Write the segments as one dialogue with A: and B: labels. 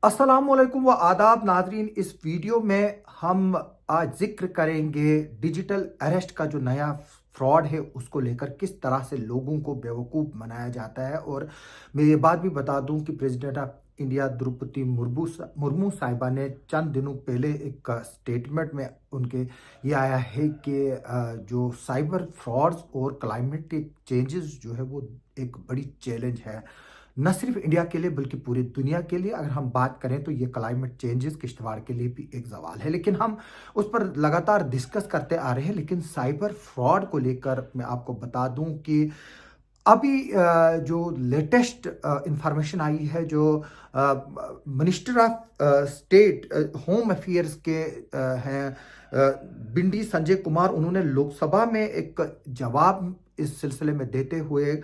A: अस्सलामुअलैकुम व आदाब नाजरीन। इस वीडियो में हम आज जिक्र करेंगे डिजिटल अरेस्ट का जो नया फ्रॉड है उसको लेकर किस तरह से लोगों को बेवकूफ़ बनाया जाता है। और मैं ये बात भी बता दूं कि president of India Droupadi Murmu साहिबा ने चंद दिनों पहले एक स्टेटमेंट में उनके ये आया है कि जो साइबर फ्रॉड्स और क्लाइमेटिक चेंजेस जो है वो एक बड़ी चैलेंज है, न सिर्फ इंडिया के लिए बल्कि पूरी दुनिया के लिए। अगर हम बात करें तो ये क्लाइमेट चेंजेस किश्तवाड़ के लिए भी एक सवाल है, लेकिन हम उस पर लगातार डिस्कस करते आ रहे हैं। लेकिन साइबर फ्रॉड को लेकर मैं आपको बता दूं कि अभी जो लेटेस्ट इंफॉर्मेशन आई है, जो minister of state home affairs के हैं बिंडी संजय कुमार, उन्होंने लोकसभा में एक जवाब इस सिलसिले में देते हुए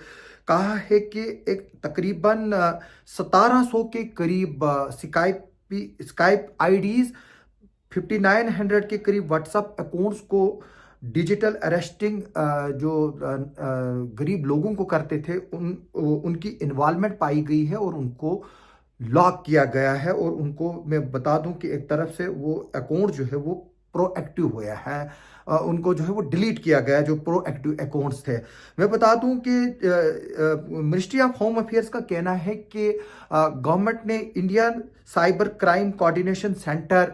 A: कहा है कि एक तकरीबन 1700 के करीब स्काइप आईडीज, 5900 के करीब व्हाट्सएप अकाउंट्स को डिजिटल अरेस्टिंग जो गरीब लोगों को करते थे उनकी इन्वॉल्वमेंट पाई गई है और उनको लॉक किया गया है। और उनको मैं बता दूं कि एक तरफ से वो अकाउंट जो है वो प्रोएक्टिव हुआ है, उनको जो है वो डिलीट किया गया जो प्रोएक्टिव अकाउंट्स थे। मैं बता दूं कि मिनिस्ट्री ऑफ होम अफेयर्स का कहना है कि गवर्नमेंट ने Indian cyber crime coordination centre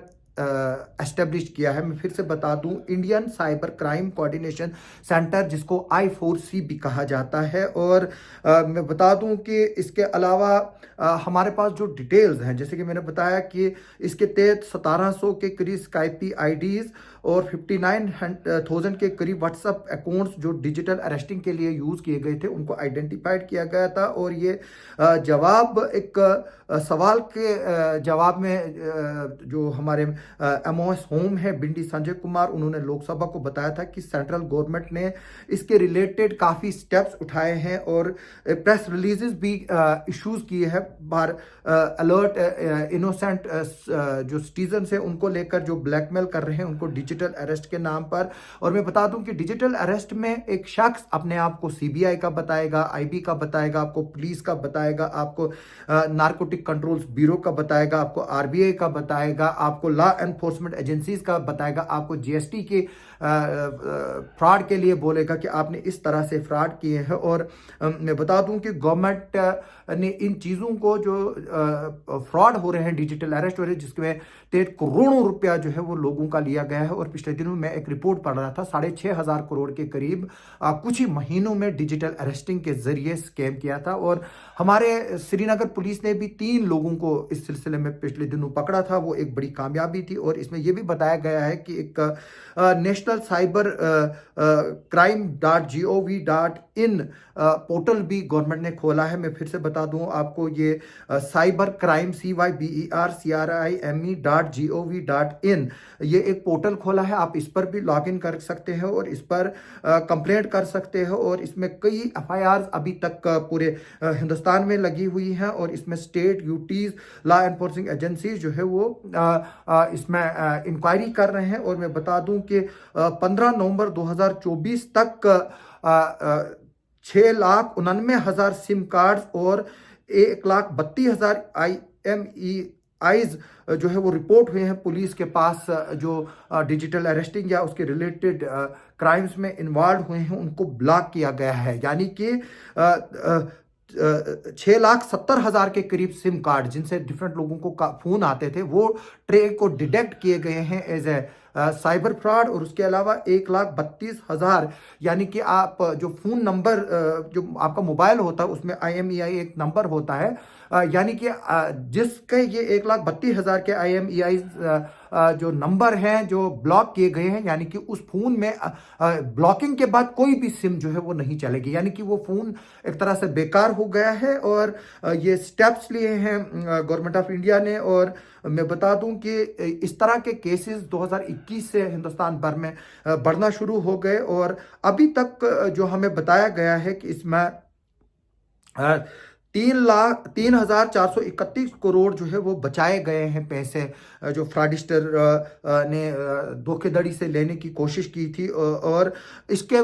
A: establish किया है। मैं फिर से बता दूं, Indian cyber crime coordination centre, जिसको I4C भी कहा जाता है। और मैं बता दूं कि इसके अलावा हमारे पास जो डिटेल्स हैं, जैसे कि मैंने बताया कि इसके तहत 1700 के करीब स्काइपी आईडीज और 59,000 के करीब व्हाट्सएप अकाउंट्स जो डिजिटल अरेस्टिंग के लिए यूज़ किए गए थे उनको आइडेंटिफाइड किया गया था। और ये जवाब एक सवाल के जवाब में जो हमारे MOS होम है बिंडी संजय कुमार, उन्होंने लोकसभा को बताया था कि सेंट्रल गवर्नमेंट ने इसके रिलेटेड काफ़ी स्टेप्स उठाए हैं और प्रेस रिलीजेस भी इश्यूज किए हैं। बाहर अलर्ट इनोसेंट जो सिटीजन है उनको लेकर जो ब्लैकमेल कर रहे हैं उनको डिजिटल अरेस्ट के नाम पर। और मैं बता दूं कि डिजिटल अरेस्ट में एक शख्स अपने आप को CBI का बताएगा, IB का बताएगा, आपको पुलिस का बताएगा, आपको नारकोटिक कंट्रोल्स ब्यूरो का बताएगा, आपको RBI का बताएगा, आपको लॉ एनफोर्समेंट एजेंसीज का बताएगा, आपको GST के फ्रॉड के लिए बोलेगा कि आपने इस तरह से फ्रॉड किए हैं। और मैं बता दूं कि गवर्नमेंट ने इन चीज़ों को जो फ्रॉड हो रहे हैं, डिजिटल अरेस्ट हो रहे हैं, जिसमें 13 करोड़ों रुपया जो है वो लोगों का लिया गया है। और पिछले दिनों में एक रिपोर्ट पढ़ रहा था, 6,500 करोड़ के करीब कुछ ही महीनों में डिजिटल अरेस्टिंग के जरिए स्कैम किया था। और हमारे श्रीनगर पुलिस ने भी 3 लोगों को इस सिलसिले में पिछले दिनों पकड़ा था, वो एक बड़ी कामयाबी थी। और इसमें यह भी बताया गया है कि एक नेशनल साइबर crime.gov.in पोर्टल भी गवर्नमेंट ने खोला है। मैं फिर से बता दूं आपको, ये साइबर क्राइम CYBERCRIME.gov.in ये एक पोर्टल खोला है। आप इस पर भी लॉग इन कर सकते हैं और इस पर कंप्लेंट कर सकते हैं। और इसमें कई FIRs अभी तक पूरे हिंदुस्तान में लगी हुई हैं और इसमें state UTs law enforcing agencies जो है वो इसमें इंक्वायरी कर रहे हैं। और मैं बता दूं कि 15 नवंबर 2024 तक 6,99,000 सिम कार्ड्स और 1,32,000 IMEIs जो है वो रिपोर्ट हुए हैं पुलिस के पास, जो डिजिटल अरेस्टिंग या उसके रिलेटेड क्राइम्स में इन्वॉल्व हुए हैं उनको ब्लॉक किया गया है। यानी कि 6,70,000 के करीब सिम कार्ड जिनसे डिफरेंट लोगों को फोन आते थे वो ट्रेक को डिटेक्ट किए गए हैं एज ए साइबर फ्रॉड। और उसके अलावा 1,32,000, यानी कि आप जो फोन नंबर जो आपका मोबाइल होता है उसमें IMEI एक नंबर होता है, यानी कि जिसके ये 1,32,000 के IMEI जो नंबर हैं जो ब्लॉक किए गए हैं, यानी कि उस फोन में ब्लॉकिंग के बाद कोई भी सिम जो है वो नहीं चलेगी, यानी कि वो फोन एक तरह से बेकार हो गया है। और ये स्टेप्स लिए हैं गवर्नमेंट ऑफ इंडिया ने। और मैं बता दूं कि इस तरह के केसेस 2021 से हिंदुस्तान भर में बढ़ना शुरू हो गए। और अभी तक जो हमें बताया गया है कि इसमें 3,0431 करोड़ जो है वो बचाए गए हैं पैसे जो फ्रॉडस्टर ने धोखाधड़ी से लेने की कोशिश की थी। और इसके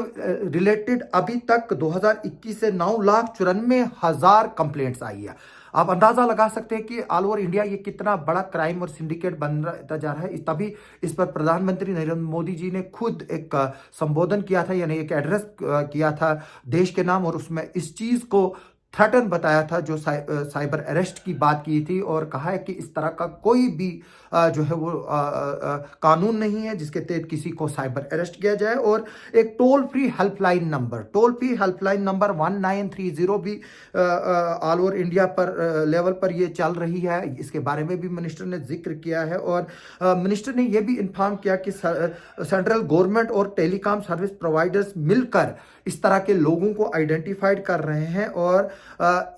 A: रिलेटेड अभी तक 2021 से 9,94,000 कंप्लेंट्स आई है। आप अंदाजा लगा सकते हैं कि ऑल ओवर इंडिया ये कितना बड़ा क्राइम और सिंडिकेट बनता जा रहा है। तभी इस पर प्रधानमंत्री नरेंद्र मोदी जी ने खुद एक संबोधन किया था, यानी एक एड्रेस किया था देश के नाम, और उसमें इस चीज को थ्रेटन बताया था, जो साइबर अरेस्ट की बात की थी, और कहा है कि इस तरह का कोई भी जो है वो कानून नहीं है जिसके तहत किसी को साइबर अरेस्ट किया जाए। और एक टोल फ्री हेल्पलाइन नंबर 1930 भी ऑल ओवर इंडिया पर लेवल पर ये चल रही है। इसके बारे में भी मिनिस्टर ने जिक्र किया है, और मिनिस्टर ने यह भी इन्फॉर्म किया कि सेंट्रल गवर्नमेंट और टेलीकॉम सर्विस प्रोवाइडर्स मिलकर इस तरह के लोगों को आइडेंटिफाइड कर रहे हैं। और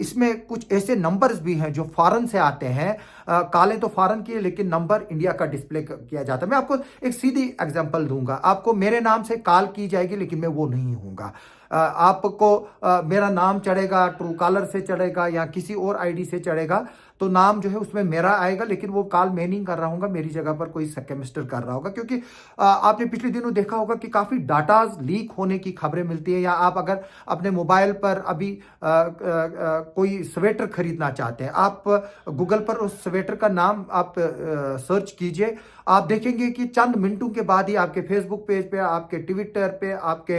A: इसमें कुछ ऐसे नंबर्स भी हैं जो फॉरेन से आते हैं, काले तो फॉरेन की, लेकिन नंबर इंडिया का डिस्प्ले किया जाता है। मैं आपको एक सीधी एग्जांपल दूंगा। आपको मेरे नाम से कॉल की जाएगी, लेकिन मैं वो नहीं हूंगा। आपको मेरा नाम चढ़ेगा, ट्रू कॉलर से चढ़ेगा या किसी और आईडी से चढ़ेगा, तो नाम जो है उसमें मेरा आएगा, लेकिन वो कॉल मैं नहीं कर रहा हूँ, मेरी जगह पर कोई सेकेमिस्टर कर रहा होगा। क्योंकि आपने पिछले दिनों देखा होगा कि काफ़ी डाटाज लीक होने की खबरें मिलती है। या आप अगर अपने मोबाइल पर अभी कोई स्वेटर खरीदना चाहते हैं, आप गूगल पर उस स्वेटर का नाम आप सर्च कीजिए, आप देखेंगे कि चंद मिनटों के बाद ही आपके फेसबुक पेज पे, आपके ट्विटर पे, आपके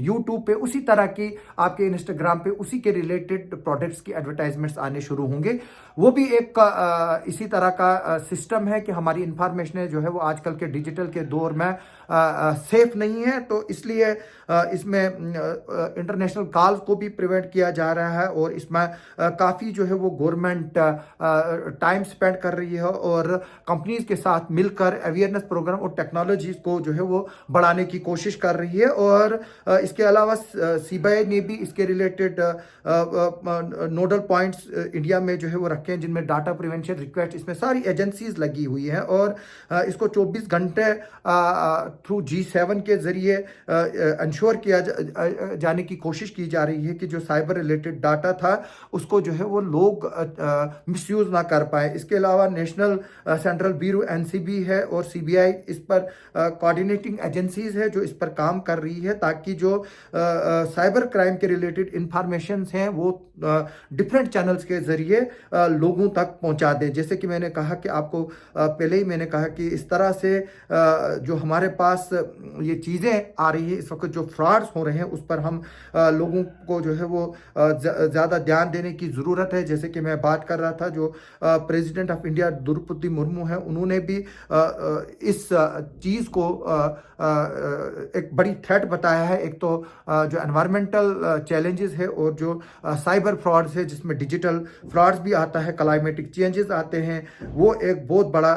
A: यूट्यूब पे, उसी तरह की आपके इंस्टाग्राम पे उसी के रिलेटेड प्रोडक्ट्स की एडवर्टाइजमेंट्स आने शुरू होंगे। वो भी एक इसी तरह का सिस्टम है कि हमारी इंफॉर्मेशन जो है वो आजकल के डिजिटल के दौर में सेफ नहीं है। तो इसलिए इसमें इंटरनेशनल कॉल्स को भी प्रिवेंट किया जा रहा है, और इसमें काफ़ी जो है वो गवर्नमेंट टाइम स्पेंड कर रही है, और कंपनीज के साथ मिलकर अवेयरनेस प्रोग्राम और टेक्नोलॉजीज को जो है वो बढ़ाने की कोशिश कर रही है। और इसके अलावा सीबीआई ने भी इसके रिलेटेड नोडल पॉइंट्स इंडिया में जो है वो रखे हैं, जिनमें डाटा प्रिवेंशन रिक्वेस्ट, इसमें सारी एजेंसीज लगी हुई हैं। और इसको 24 घंटे थ्रू G7 के जरिए इंश्योर किया जाने की कोशिश की जा रही है कि जो साइबर रिलेटेड डाटा था उसको जो है वो लोग मिसयूज ना कर पाए। इसके अलावा नेशनल सेंट्रल ब्यूरो NCB है, और CBI इस पर कोऑर्डिनेटिंग एजेंसीज है जो इस पर काम कर रही है, ताकि जो साइबर क्राइम के रिलेटेड इंफॉर्मेशन हैं वो डिफरेंट चैनल्स के जरिए लोगों तक पहुंचा दे। जैसे कि मैंने कहा कि आपको पहले ही मैंने कहा कि इस तरह से जो हमारे पास ये चीज़ें आ रही है इस वक्त, जो फ्रॉड्स हो रहे हैं, उस पर हम लोगों को जो है वो ज़्यादा ध्यान देने की ज़रूरत है। जैसे कि मैं बात कर रहा था, जो president of India Droupadi Murmu है, उन्होंने भी इस चीज़ को एक बड़ी थ्रेट बताया है। एक तो जो एनवायरमेंटल चैलेंजेस है, और जो साइबर फ्रॉड्स है जिसमें डिजिटल फ्रॉड्स भी आता है, क्लाइमेटिक चेंजेस आते हैं, वो एक बहुत बड़ा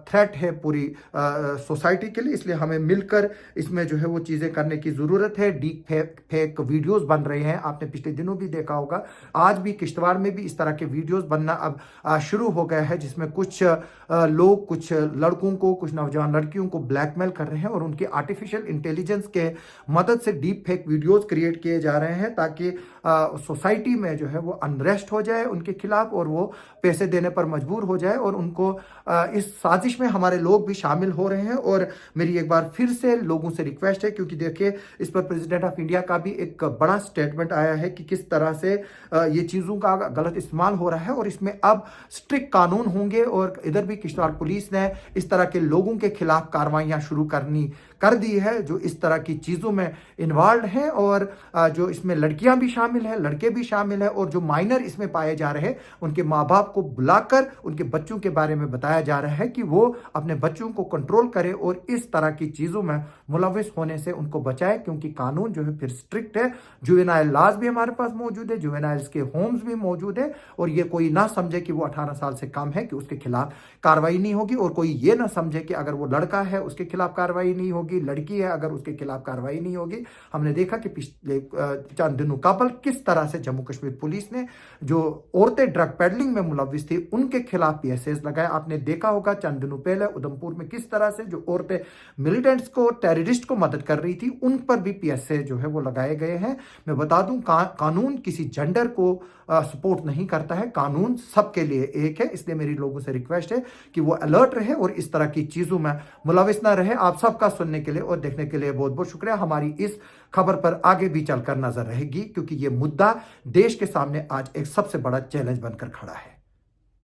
A: थ्रेट है पूरी सोसाइटी के लिए। इसलिए हमें मिलकर इसमें जो है वो चीज़ें करने की ज़रूरत है। डीप फेक वीडियोस बन रहे हैं, आपने पिछले दिनों भी देखा होगा, आज भी किश्तवाड़ में भी इस तरह के वीडियोस बनना अब शुरू हो गया है, जिसमें कुछ लोग कुछ लड़कों को, कुछ नौजवान लड़कियों को ब्लैकमेल कर रहे हैं, और उनकी आर्टिफिशियल इंटेलिजेंस के मदद से डीप फेक वीडियोस क्रिएट किए जा रहे हैं, ताकि सोसाइटी में जो है वो अनरेस्ट हो जाए उनके खिलाफ, और वो पैसे देने पर मजबूर हो जाए, और उनको इस साजिश में हमारे लोग भी शामिल हो रहे हैं। और मेरी एक बार फिर से लोगों से रिक्वेस्ट है, क्योंकि देखिए इस पर प्रेसिडेंट ऑफ इंडिया का भी एक बड़ा स्टेटमेंट आया है कि किस तरह से ये चीज़ों का गलत इस्तेमाल हो रहा है, और इसमें अब स्ट्रिक्ट कानून होंगे। और इधर भी किश्तवाड़ पुलिस ने इस तरह के लोगों के खिलाफ कार्रवाइयाँ शुरू कर दी है जो इस तरह की चीज़ों में इन्वॉल्व हैं, और जो इसमें लड़कियां भी शामिल हैं, लड़के भी शामिल हैं, और जो माइनर इसमें पाए जा रहे हैं उनके माँ बाप को बुलाकर उनके बच्चों के बारे में बताया जा रहा है कि वो अपने बच्चों को कंट्रोल करें और इस तरह की चीज़ों में मुलविस होने से उनको बचाए। क्योंकि कानून जो है फिर स्ट्रिक्ट है, जुवेनाइल लॉज भी हमारे पास मौजूद है, जुवेनाइल्स के होम्स भी मौजूद है, और ये कोई ना समझे कि वो 18 साल से कम है कि उसके खिलाफ कार्रवाई नहीं होगी, और कोई ये ना समझे कि अगर वो लड़का है उसके खिलाफ कार्रवाई नहीं होगी, लड़की है अगर उसके खिलाफ कार्रवाई नहीं होगी। हमने देखा कि पिछले चंद दिनों कबल किस तरह से जम्मू कश्मीर पुलिस ने जो औरतें ड्रग पेडलिंग में मुलविस थी उनके खिलाफ PSAs लगाए। आपने देखा होगा चंद दिनों पहले उधमपुर में किस तरह से जो औरतें मिलिटेंट्स को, टेररिस्ट को मदद कर रही थी, उन पर भी PSA जो है वो लगाए गए हैं। मैं बता दूं, कानून किसी जेंडर को सपोर्ट नहीं करता है। कानून सबके लिए एक है, इसलिए मेरी लोगों से रिक्वेस्ट है कि वो अलर्ट रहे और इस तरह की चीजों में मुलविस ना रहे। आप सबका सुनने के लिए और देखने के लिए बहुत बहुत शुक्रिया। हमारी इस खबर पर आगे भी चलकर नजर रहेगी, क्योंकि ये मुद्दा देश के सामने आज एक सबसे बड़ा चैलेंज बनकर खड़ा है।